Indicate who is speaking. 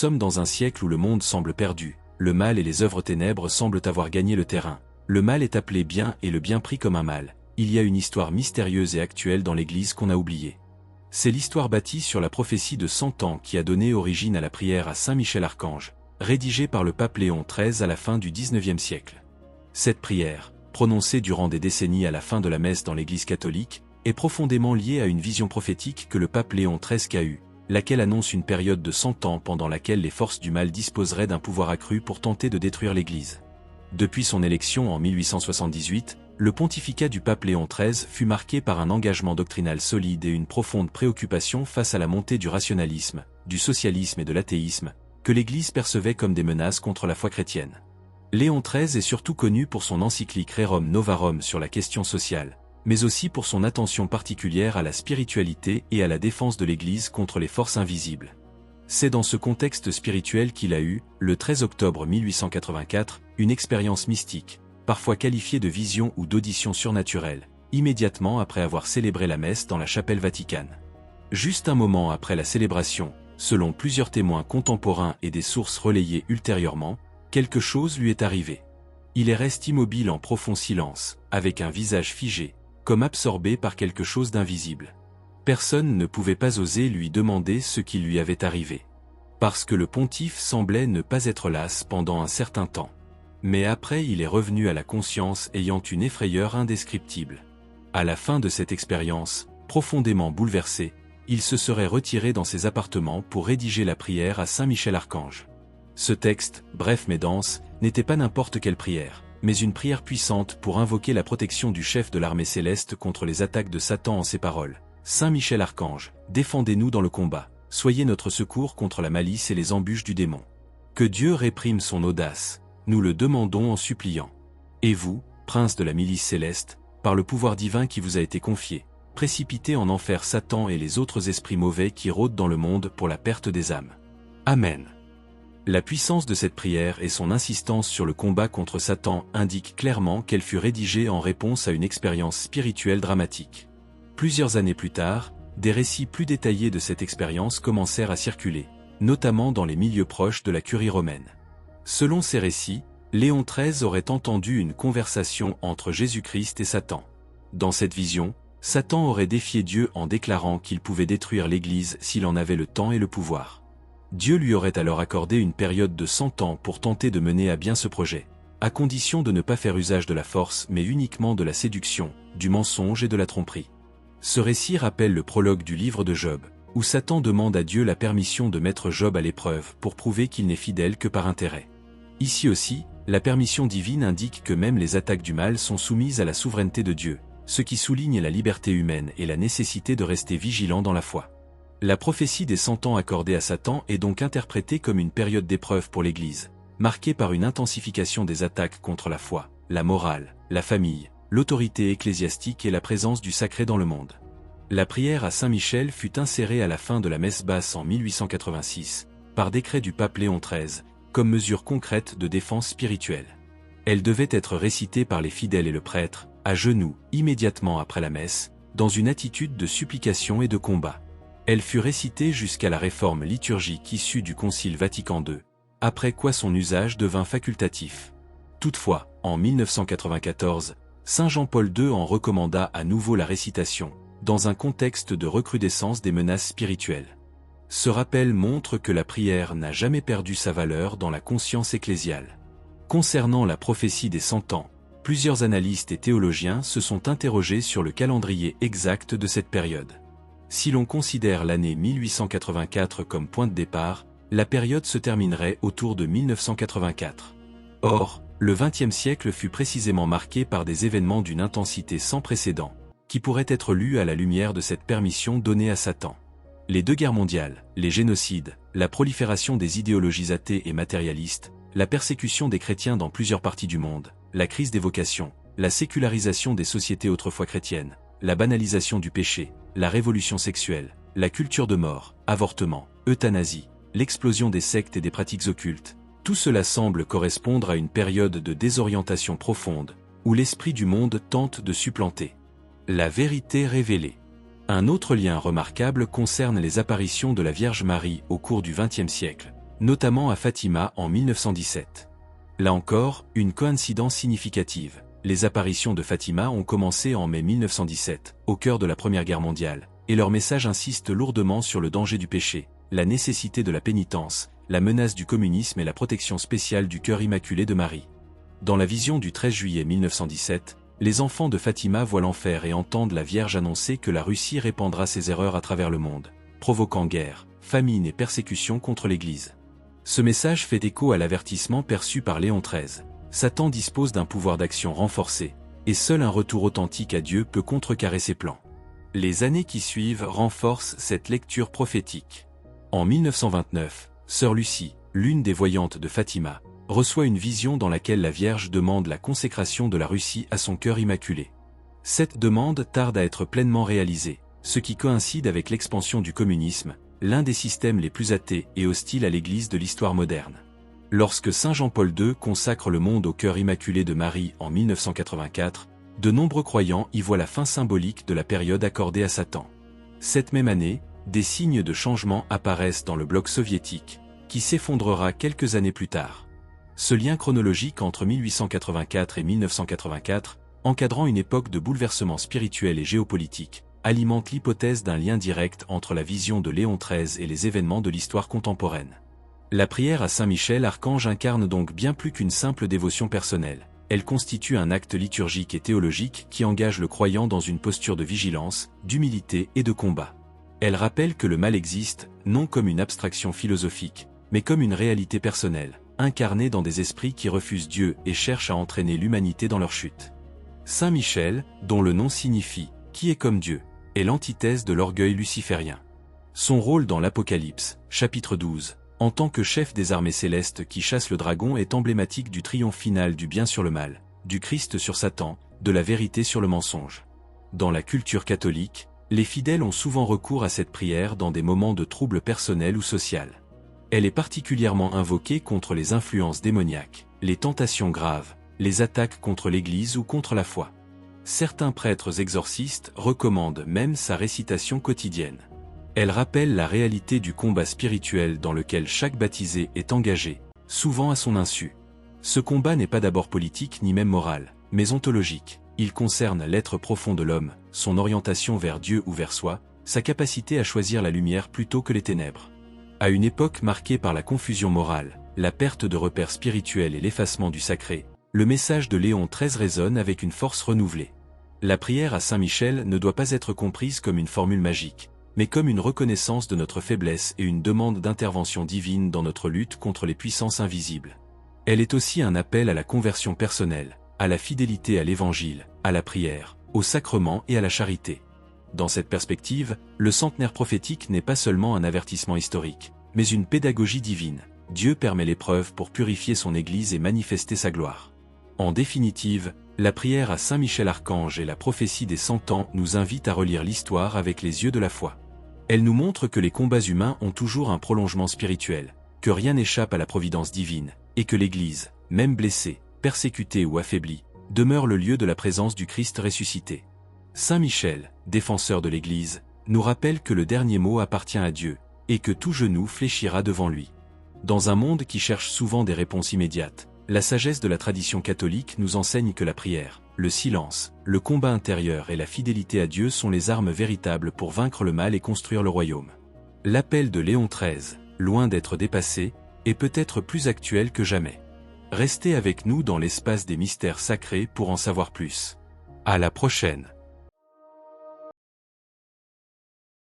Speaker 1: sommes dans un siècle où le monde semble perdu, le mal et les œuvres ténèbres semblent avoir gagné le terrain. Le mal est appelé bien et le bien pris comme un mal. Il y a une histoire mystérieuse et actuelle dans l'Église qu'on a oubliée. C'est l'histoire bâtie sur la prophétie de 100 ans qui a donné origine à la prière à Saint Michel Archange, rédigée par le pape Léon XIII à la fin du XIXe siècle. Cette prière, prononcée durant des décennies à la fin de la messe dans l'Église catholique, est profondément liée à une vision prophétique que le pape Léon XIII a eue, laquelle annonce une période de 100 ans pendant laquelle les forces du mal disposeraient d'un pouvoir accru pour tenter de détruire l'Église. Depuis son élection en 1878, le pontificat du pape Léon XIII fut marqué par un engagement doctrinal solide et une profonde préoccupation face à la montée du rationalisme, du socialisme et de l'athéisme, que l'Église percevait comme des menaces contre la foi chrétienne. Léon XIII est surtout connu pour son encyclique Rerum Novarum sur la question sociale, mais aussi pour son attention particulière à la spiritualité et à la défense de l'Église contre les forces invisibles. C'est dans ce contexte spirituel qu'il a eu, le 13 octobre 1884, une expérience mystique, parfois qualifiée de vision ou d'audition surnaturelle, immédiatement après avoir célébré la messe dans la chapelle Vaticane. Juste un moment après la célébration, selon plusieurs témoins contemporains et des sources relayées ultérieurement, quelque chose lui est arrivé. Il reste immobile en profond silence, avec un visage figé, comme absorbé par quelque chose d'invisible. Personne ne pouvait pas oser lui demander ce qui lui avait arrivé. Parce que le pontife semblait ne pas être las pendant un certain temps. Mais après il est revenu à la conscience ayant une effrayeur indescriptible. À la fin de cette expérience, profondément bouleversé, il se serait retiré dans ses appartements pour rédiger la prière à Saint Michel Archange. Ce texte, bref mais dense, n'était pas n'importe quelle prière, mais une prière puissante pour invoquer la protection du chef de l'armée céleste contre les attaques de Satan en ces paroles. Saint Michel Archange, défendez-nous dans le combat, soyez notre secours contre la malice et les embûches du démon. Que Dieu réprime son audace, nous le demandons en suppliant. Et vous, prince de la milice céleste, par le pouvoir divin qui vous a été confié, précipitez en enfer Satan et les autres esprits mauvais qui rôdent dans le monde pour la perte des âmes. Amen. La puissance de cette prière et son insistance sur le combat contre Satan indiquent clairement qu'elle fut rédigée en réponse à une expérience spirituelle dramatique. Plusieurs années plus tard, des récits plus détaillés de cette expérience commencèrent à circuler, notamment dans les milieux proches de la curie romaine. Selon ces récits, Léon XIII aurait entendu une conversation entre Jésus-Christ et Satan. Dans cette vision, Satan aurait défié Dieu en déclarant qu'il pouvait détruire l'Église s'il en avait le temps et le pouvoir. Dieu lui aurait alors accordé une période de 100 ans pour tenter de mener à bien ce projet, à condition de ne pas faire usage de la force mais uniquement de la séduction, du mensonge et de la tromperie. Ce récit rappelle le prologue du livre de Job, où Satan demande à Dieu la permission de mettre Job à l'épreuve pour prouver qu'il n'est fidèle que par intérêt. Ici aussi, la permission divine indique que même les attaques du mal sont soumises à la souveraineté de Dieu, ce qui souligne la liberté humaine et la nécessité de rester vigilant dans la foi. La prophétie des 100 ans accordée à Satan est donc interprétée comme une période d'épreuve pour l'Église, marquée par une intensification des attaques contre la foi, la morale, la famille, l'autorité ecclésiastique et la présence du sacré dans le monde. La prière à Saint Michel fut insérée à la fin de la messe basse en 1886, par décret du pape Léon XIII, comme mesure concrète de défense spirituelle. Elle devait être récitée par les fidèles et le prêtre, à genoux, immédiatement après la messe, dans une attitude de supplication et de combat. Elle fut récitée jusqu'à la réforme liturgique issue du Concile Vatican II, après quoi son usage devint facultatif. Toutefois, en 1994, Saint Jean-Paul II en recommanda à nouveau la récitation, dans un contexte de recrudescence des menaces spirituelles. Ce rappel montre que la prière n'a jamais perdu sa valeur dans la conscience ecclésiale. Concernant la prophétie des 100 ans, plusieurs analystes et théologiens se sont interrogés sur le calendrier exact de cette période. Si l'on considère l'année 1884 comme point de départ, la période se terminerait autour de 1984. Or, le XXe siècle fut précisément marqué par des événements d'une intensité sans précédent, qui pourraient être lus à la lumière de cette permission donnée à Satan. Les 2 guerres mondiales, les génocides, la prolifération des idéologies athées et matérialistes, la persécution des chrétiens dans plusieurs parties du monde, la crise des vocations, la sécularisation des sociétés autrefois chrétiennes, la banalisation du péché, la révolution sexuelle, la culture de mort, avortement, euthanasie, l'explosion des sectes et des pratiques occultes, tout cela semble correspondre à une période de désorientation profonde, où l'esprit du monde tente de supplanter la vérité révélée. Un autre lien remarquable concerne les apparitions de la Vierge Marie au cours du XXe siècle, notamment à Fatima en 1917. Là encore, une coïncidence significative. Les apparitions de Fatima ont commencé en mai 1917, au cœur de la Première Guerre mondiale, et leur message insiste lourdement sur le danger du péché, la nécessité de la pénitence, la menace du communisme et la protection spéciale du cœur immaculé de Marie. Dans la vision du 13 juillet 1917, les enfants de Fatima voient l'enfer et entendent la Vierge annoncer que la Russie répandra ses erreurs à travers le monde, provoquant guerre, famine et persécution contre l'Église. Ce message fait écho à l'avertissement perçu par Léon XIII. Satan dispose d'un pouvoir d'action renforcé, et seul un retour authentique à Dieu peut contrecarrer ses plans. Les années qui suivent renforcent cette lecture prophétique. En 1929, Sœur Lucie, l'une des voyantes de Fatima, reçoit une vision dans laquelle la Vierge demande la consécration de la Russie à son cœur immaculé. Cette demande tarde à être pleinement réalisée, ce qui coïncide avec l'expansion du communisme, l'un des systèmes les plus athées et hostiles à l'Église de l'histoire moderne. Lorsque Saint Jean-Paul II consacre le monde au cœur immaculé de Marie en 1984, de nombreux croyants y voient la fin symbolique de la période accordée à Satan. Cette même année, des signes de changement apparaissent dans le bloc soviétique, qui s'effondrera quelques années plus tard. Ce lien chronologique entre 1884 et 1984, encadrant une époque de bouleversements spirituels et géopolitiques, alimente l'hypothèse d'un lien direct entre la vision de Léon XIII et les événements de l'histoire contemporaine. La prière à Saint Michel Archange incarne donc bien plus qu'une simple dévotion personnelle. Elle constitue un acte liturgique et théologique qui engage le croyant dans une posture de vigilance, d'humilité et de combat. Elle rappelle que le mal existe, non comme une abstraction philosophique, mais comme une réalité personnelle, incarnée dans des esprits qui refusent Dieu et cherchent à entraîner l'humanité dans leur chute. Saint Michel, dont le nom signifie « qui est comme Dieu », est l'antithèse de l'orgueil luciférien. Son rôle dans l'Apocalypse, chapitre 12, en tant que chef des armées célestes qui chassent le dragon est emblématique du triomphe final du bien sur le mal, du Christ sur Satan, de la vérité sur le mensonge. Dans la culture catholique, les fidèles ont souvent recours à cette prière dans des moments de trouble personnel ou social. Elle est particulièrement invoquée contre les influences démoniaques, les tentations graves, les attaques contre l'Église ou contre la foi. Certains prêtres exorcistes recommandent même sa récitation quotidienne. Elle rappelle la réalité du combat spirituel dans lequel chaque baptisé est engagé, souvent à son insu. Ce combat n'est pas d'abord politique ni même moral, mais ontologique. Il concerne l'être profond de l'homme, son orientation vers Dieu ou vers soi, sa capacité à choisir la lumière plutôt que les ténèbres. À une époque marquée par la confusion morale, la perte de repères spirituels et l'effacement du sacré, le message de Léon XIII résonne avec une force renouvelée. La prière à Saint Michel ne doit pas être comprise comme une formule magique, mais comme une reconnaissance de notre faiblesse et une demande d'intervention divine dans notre lutte contre les puissances invisibles. Elle est aussi un appel à la conversion personnelle, à la fidélité à l'Évangile, à la prière, au sacrement et à la charité. Dans cette perspective, le centenaire prophétique n'est pas seulement un avertissement historique, mais une pédagogie divine. Dieu permet l'épreuve pour purifier son Église et manifester sa gloire. En définitive, la prière à Saint Michel Archange et la prophétie des 100 ans nous invitent à relire l'histoire avec les yeux de la foi. Elle nous montre que les combats humains ont toujours un prolongement spirituel, que rien n'échappe à la providence divine, et que l'Église, même blessée, persécutée ou affaiblie, demeure le lieu de la présence du Christ ressuscité. Saint Michel, défenseur de l'Église, nous rappelle que le dernier mot appartient à Dieu, et que tout genou fléchira devant lui. Dans un monde qui cherche souvent des réponses immédiates, la sagesse de la tradition catholique nous enseigne que la prière, le silence, le combat intérieur et la fidélité à Dieu sont les armes véritables pour vaincre le mal et construire le royaume. L'appel de Léon XIII, loin d'être dépassé, est peut-être plus actuel que jamais. Restez avec nous dans l'espace des mystères sacrés pour en savoir plus. À la prochaine.